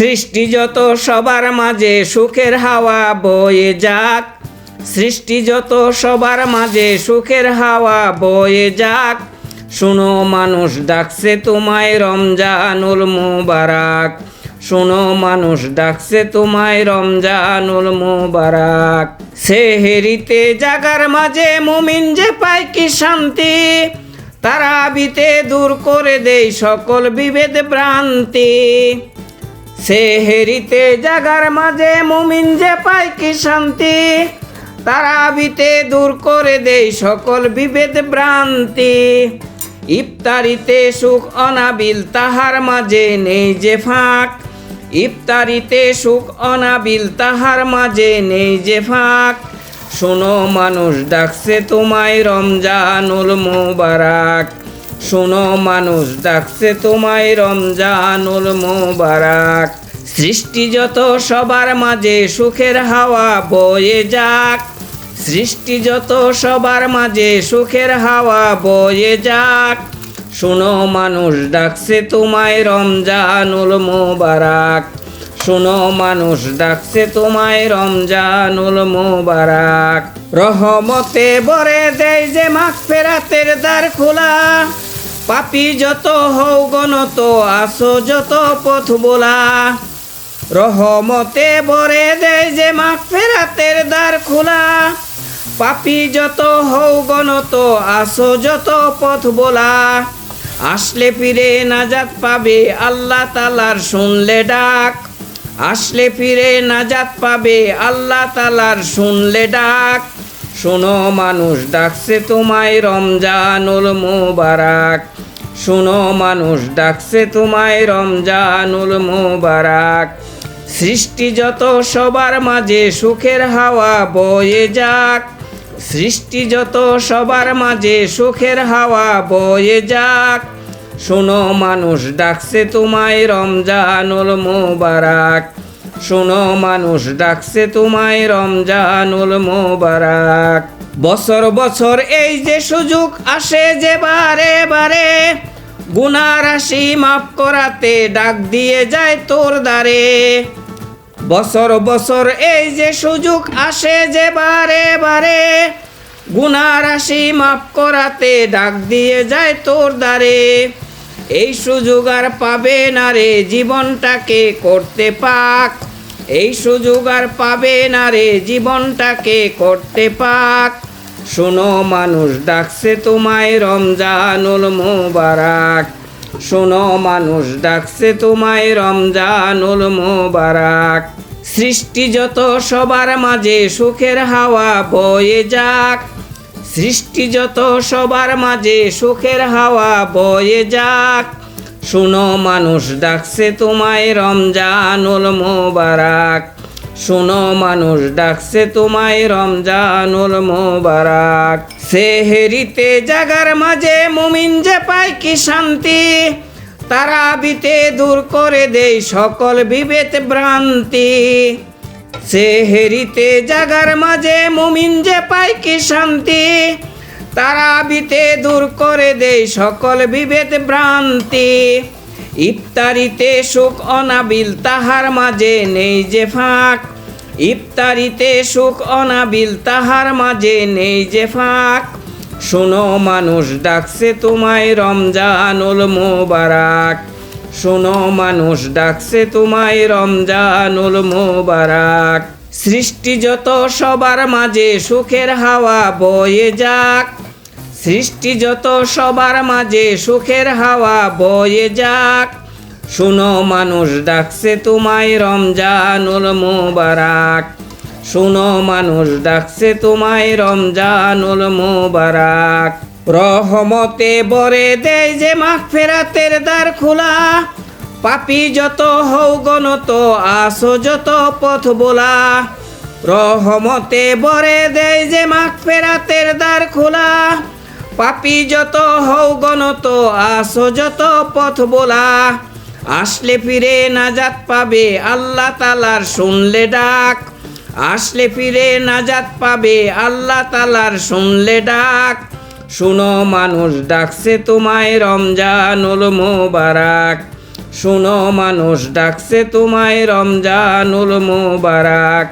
সৃষ্টি যত সবার মাঝে সুখের হাওয়া বয়ে যাক, সৃষ্টি যত সবার মাঝে সুখের হাওয়া বয়ে যাক। শুনো মানুষ ডাকছে তোমায় রমজানুল মুবারক, শুনো মানুষ ডাকছে তোমায় রমজানুল মুবারক। সেহেরিতে জাগার মাঝে মুমিন যে পায় কি শান্তি, তারাবিতে দূর করে দেই সকল বিভেদ ভ্রান্তি। সেহেরিতে জাগার মাঝে মুমিন যে পায় কি শান্তি, তারাবিতে দূর করে দেই সকল বিভেদ ভ্রান্তি। ইফতারিতে সুখ অনাবিল তাহার মাঝে নেই যে ফাঁক, ইফতারিতে সুখ অনাবিল তাহার মাঝে নেই যে ফাঁক। শোনো মানুষ ডাকছে তোমায় রমজানুল মুবারক, শোনো মানুষ ডাকছে তোমায় রমজানুল মুবারক। সৃষ্টি যত সবার মাঝে সুখের হাওয়া বয়ে যাক, সৃষ্টি যত সবার মাঝে সুখের হাওয়া বয়ে যাক। শোনো মানুষ ডাকছে তোমায় রমজানুল মুবারক, শোনো মানুষ ডাকছে তোমায় রমজানুল মুবারক। রহমতে ভরে দেয় যে মাগফিরাতের দ্বার খোলা, পাপী যত হও গণত আসো যত পথ বোলা। রহমতে ভরে দেয় যে মাগফিরাতের দ্বার খোলা, পাপী যত হও গণত আসো যত পথ বোলা। আসলে ফিরে নাজাত পাবে আল্লাহ তাআলার শুনলে ডাক, আসলে ফিরে নাজাত পাবে আল্লাহ তাআলার শুনলে ডাক। শোনো মানুষ ডাকছে তোমায় রমজানুল মুবারক, শোনো মানুষ ডাকছে তোমায় রমজানুল মুবারক। সৃষ্টি যত সবার মাঝে সুখের হাওয়া বয়ে যাক, সৃষ্টি যত সবার মাঝে সুখের হাওয়া বয়ে যাক। শোনো মানুষ ডাকছে তোমায় রমজানুল মুবারক, শোনো মানুষ ডাকছে তোমায় রমজানুল মুবারক। বছর বছর এই যে সুযোগ আসে যে বারে বারে, গুনাহ রাশি মাফ করাতে ডাক দিয়ে যায় তোর দ্বারে। বছর বছর এই যে সুযোগ আসে যে বারে বারে, গুনাহ রাশি মাফ করাতে ডাক দিয়ে যায় তোর দ্বারে। এই সুযোগ আর পাবে না রে জীবনটাকে করতে পাক, এই সুযোগ আর পাবে না রে জীবনটাকে করতে পাক। শোনো মানুষ ডাকছে তোমায় রমজানুল মুবারক, শোনো মানুষ ডাকছে তোমায় রমজানুল মুবারক। সৃষ্টি যত সবার মাঝে সুখের হাওয়া বয়ে যাক, সৃষ্টি যত সবার মাঝে সুখের হাওয়া বয়ে যাক। শোনো মানুষ ডাকছে তোমায় রমজানুল মুবারক, শোনো মানুষ ডাকছে তোমায় রমজানুল মুবারক। সেহেরিতে জাগার মাঝে মুমিন যে পায় কি শান্তি, তারাবিতে দূর করে দেই সকল বিভেদ ভ্রান্তি। সেহেরিতে জাগার মাঝে মুমিন যে পায় কি শান্তি, তারাবিতে দূর করে দেই সকল বিভেদ ভ্রান্তি। ইফতারিতে সুখ অনাবিল তাহার মাঝে নেই যে ফাঁক, ইফতারিতে সুখ অনাবিল তাহার মাঝে নেই যে ফাঁক। শোনো মানুষ ডাকছে তোমায় রমজানুল মুবারক, শোনো মানুষ ডাকছে তোমায় রমজানুল মুবারক। সৃষ্টি যত সবার মাঝে সুখের হাওয়া বয়ে যাক, সৃষ্টি যত সবার মাঝে সুখের হাওয়া বয়ে যাক। শোনো মানুষ ডাকছে তোমায় রমজানুল মুবারক, শোনো মানুষ ডাকছে তোমায় রমজানুল মুবারক। রহমতে ভরে দেয় যে মাগফিরাতের দ্বার খোলা, পাপী যত হও গণত আসো যত পথ বোলা। রহমতে ভরে দেয় যে মাগফিরাতের দ্বার খোলা, পাপী যত হও গণত আসো যত পথ বোলা। আসলে ফিরে নাজাত পাবে আল্লাহ তাআলার শুনলে ডাক, আসলে ফিরে নাজাত পাবে আল্লাহ তাআলার শুনলে ডাক। শোনো মানুষ ডাকছে তোমায় রমজানুল মুবারক, শুনো মানুষ ডাকছে তোমায় রমজানুল মুবারাক।